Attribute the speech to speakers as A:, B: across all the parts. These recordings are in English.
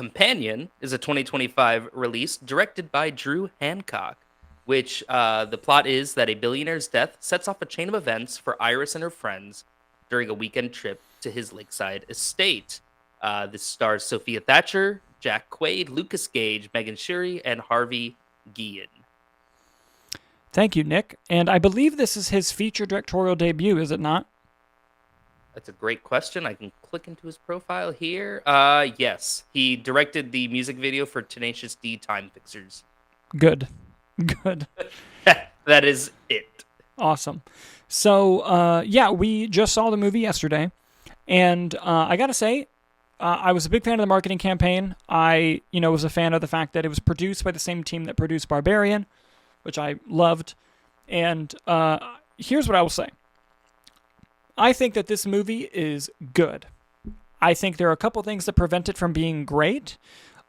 A: Companion is a 2025 release directed by Drew Hancock, which the plot is that a billionaire's death sets off a chain of events for Iris and her friends during a weekend trip to his lakeside estate. This stars Sophia Thatcher, Jack Quaid, Lukas Gage, Megan Suri, and Harvey Guillen.
B: Thank you, Nick. And I believe this is his feature directorial debut, is it not?
A: That's a great question. I can click into his profile here. Yes, he directed the music video for Tenacious D Time Fixers.
B: Good. Good.
A: That is it.
B: Awesome. So, yeah, we just saw the movie yesterday. And I got to say, I was a big fan of the marketing campaign. I, was a fan of the fact that it was produced by the same team that produced Barbarian, which I loved. And here's what I will say. I think that this movie is good. I think there are a couple things that prevent it from being great.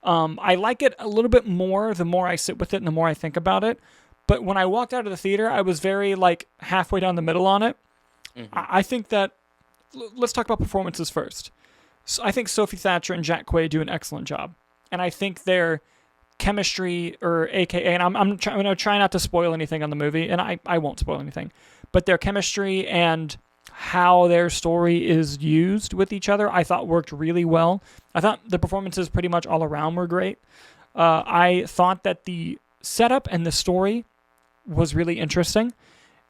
B: I like it a little bit more the more I sit with it and the more I think about it. But when I walked out of the theater, I was very, halfway down the middle on it.
A: Mm-hmm.
B: I think that... Let's talk about performances first. So I think Sophie Thatcher and Jack Quaid do an excellent job. And I think their chemistry, or AKA... And I'm going to try not to spoil anything on the movie, and I won't spoil anything. But their chemistry and how their story is used with each other, I thought worked really well. I thought the performances pretty much all around were great. I thought that the setup and the story was really interesting.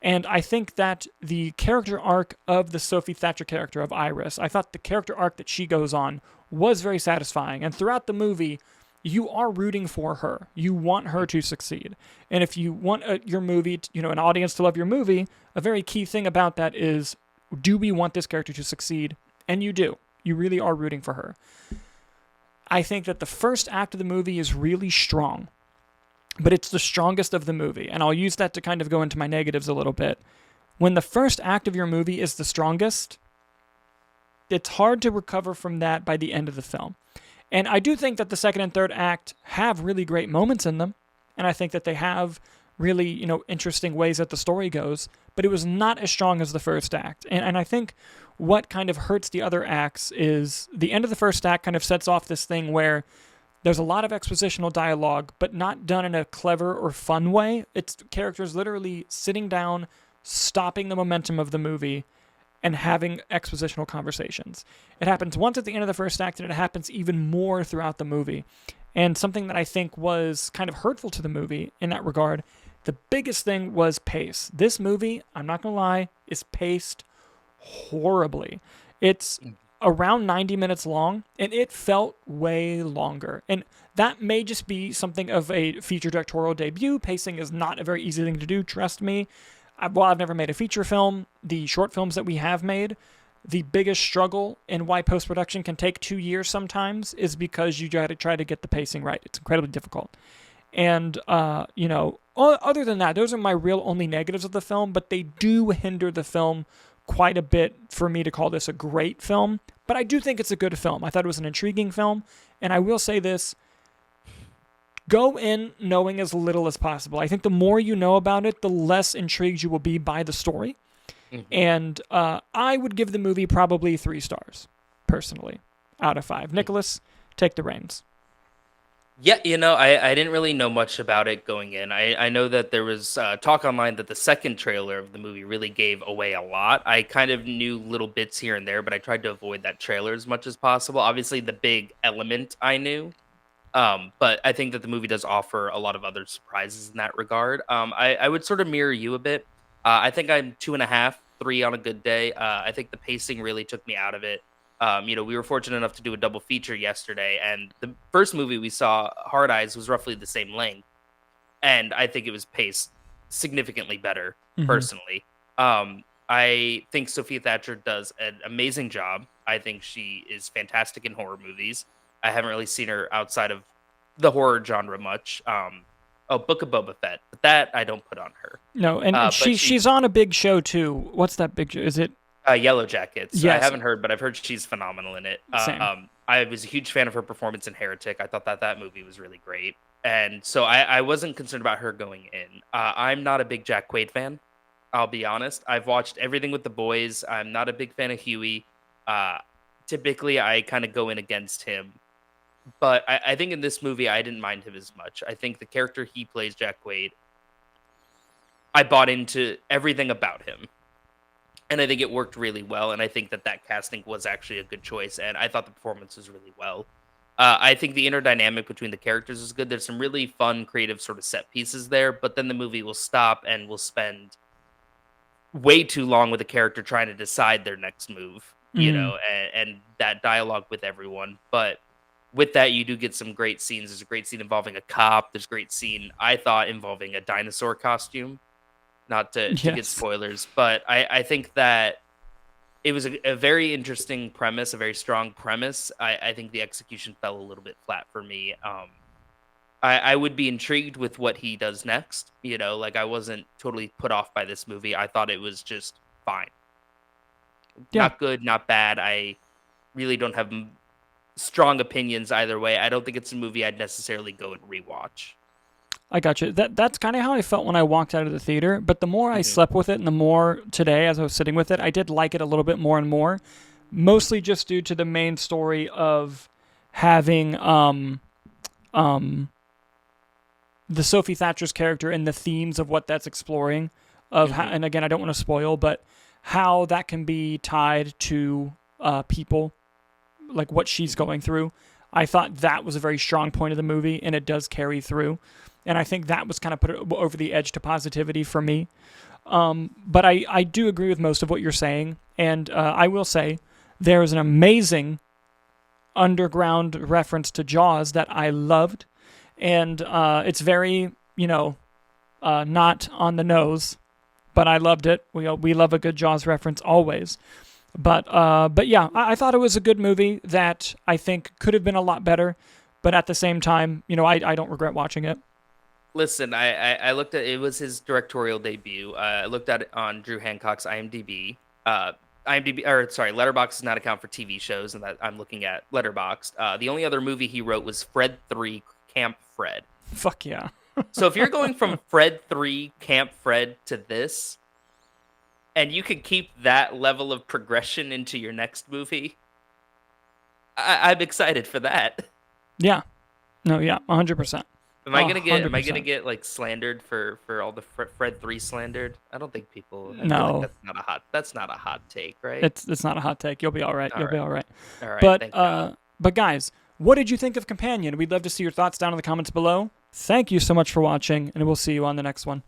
B: And I think that the character arc of the Sophie Thatcher character of Iris, I thought the character arc that she goes on was very satisfying. And throughout the movie, you are rooting for her. You want her to succeed. And if you want your movie, an audience to love your movie, a very key thing about that is, do we want this character to succeed? And you do. You really are rooting for her. I think that the first act of the movie is really strong, but it's the strongest of the movie. And I'll use that to kind of go into my negatives a little bit. When the first act of your movie is the strongest, it's hard to recover from that by the end of the film. And I do think that the second and third act have really great moments in them. And I think that they have really, interesting ways that the story goes, but it was not as strong as the first act. And I think what kind of hurts the other acts is the end of the first act kind of sets off this thing where there's a lot of expositional dialogue, but not done in a clever or fun way. It's characters literally sitting down, stopping the momentum of the movie, and having expositional conversations. It happens once at the end of the first act, and it happens even more throughout the movie. And something that I think was kind of hurtful to the movie in that regard, the biggest thing was pace. This movie, I'm not going to lie, is paced horribly. It's around 90 minutes long, and it felt way longer. And that may just be something of a feature directorial debut. Pacing is not a very easy thing to do, trust me. While I've never made a feature film, the short films that we have made, the biggest struggle in why post-production can take 2 years sometimes is because you got to try to get the pacing right. It's incredibly difficult. And, other than that, those are my real only negatives of the film, but they do hinder the film quite a bit for me to call this a great film. But I do think it's a good film. I thought it was an intriguing film. And I will say this, go in knowing as little as possible. I think the more you know about it, the less intrigued you will be by the story. Mm-hmm. And I would give the movie probably 3 stars, personally, out of 5. Nicholas, take the reins.
A: Yeah, I didn't really know much about it going in. I know that there was talk online that the second trailer of the movie really gave away a lot. I kind of knew little bits here and there, but I tried to avoid that trailer as much as possible. Obviously, the big element I knew. But I think that the movie does offer a lot of other surprises in that regard. I would sort of mirror you a bit. I think I'm 2.5, 3 on a good day. I think the pacing really took me out of it. We were fortunate enough to do a double feature yesterday, and the first movie we saw, Hard Eyes, was roughly the same length, and I think it was paced significantly better, personally. I think Sophia Thatcher does an amazing job. I think she is fantastic in horror movies. I haven't really seen her outside of the horror genre much. Book of Boba Fett, but that I don't put on her.
B: No, and she's on a big show too. What's that big show? Is it
A: Yellow Jackets?
B: Yes.
A: I haven't heard, but I've heard she's phenomenal in it.
B: Same.
A: I was a huge fan of her performance in Heretic. I thought that movie was really great, and so I wasn't concerned about her going in. I'm not a big Jack Quaid fan. I'll be honest. I've watched everything with the boys. I'm not a big fan of Huey. Typically, I kind of go in against him But I think in this movie, I didn't mind him as much. I think the character he plays, Jack Quaid, I bought into everything about him. And I think it worked really well. And I think that casting was actually a good choice. And I thought the performance was really well. I think the inner dynamic between the characters is good. There's some really fun, creative sort of set pieces there. But then the movie will stop and will spend way too long with a character trying to decide their next move,
B: Mm,
A: and that dialogue with everyone. But with that, you do get some great scenes. There's a great scene involving a cop. There's a great scene, I thought, involving a dinosaur costume. Not to get
B: yes.
A: spoilers, but I think that it was a very interesting premise, a very strong premise. I think the execution fell a little bit flat for me. I would be intrigued with what he does next. Like I wasn't totally put off by this movie. I thought it was just fine.
B: Yeah,
A: Not good, not bad. I really don't have strong opinions either way. I don't think it's a movie I'd necessarily go and rewatch.
B: I got you. That's kind of how I felt when I walked out of the theater. But the more I
A: Hmm.
B: slept with it, and the more today, as I was sitting with it, I did like it a little bit more and more. Mostly just due to the main story of having um the Sophie Thatcher's character and the themes of what that's exploring. Of how,
A: Hmm.
B: and again, I don't want to spoil, but how that can be tied to people, like what she's
A: Hmm.
B: going through. I thought that was a very strong point of the movie, and it does carry through. And I think that was kind of put it over the edge to positivity for me. But I do agree with most of what you're saying. And I will say there is an amazing underground reference to Jaws that I loved. And it's very, not on the nose, but I loved it. We love a good Jaws reference always. But yeah, I thought it was a good movie that I think could have been a lot better. But at the same time, I don't regret watching it.
A: Listen, I looked at it was his directorial debut. I looked at it on Drew Hancock's IMDb. IMDb, or sorry, Letterboxd does not account for TV shows, and that I'm looking at Letterboxd. The only other movie he wrote was Fred 3 Camp Fred.
B: Fuck yeah.
A: So if you're going from Fred 3 Camp Fred to this, and you could keep that level of progression into your next movie, I'm excited for that.
B: Yeah. No, yeah, 100%.
A: Am I gonna
B: 100%.
A: get like slandered for all the Fred 3 slandered? I don't think people. I feel like
B: No,
A: that's not a hot take, right?
B: it's not a hot take. You'll be all right.
A: All
B: You'll be
A: right,
B: all right.
A: all right.
B: But
A: Thank God.
B: guys, what did you think of Companion? We'd love to see your thoughts down in the comments below. Thank you so much for watching, and we'll see you on the next one.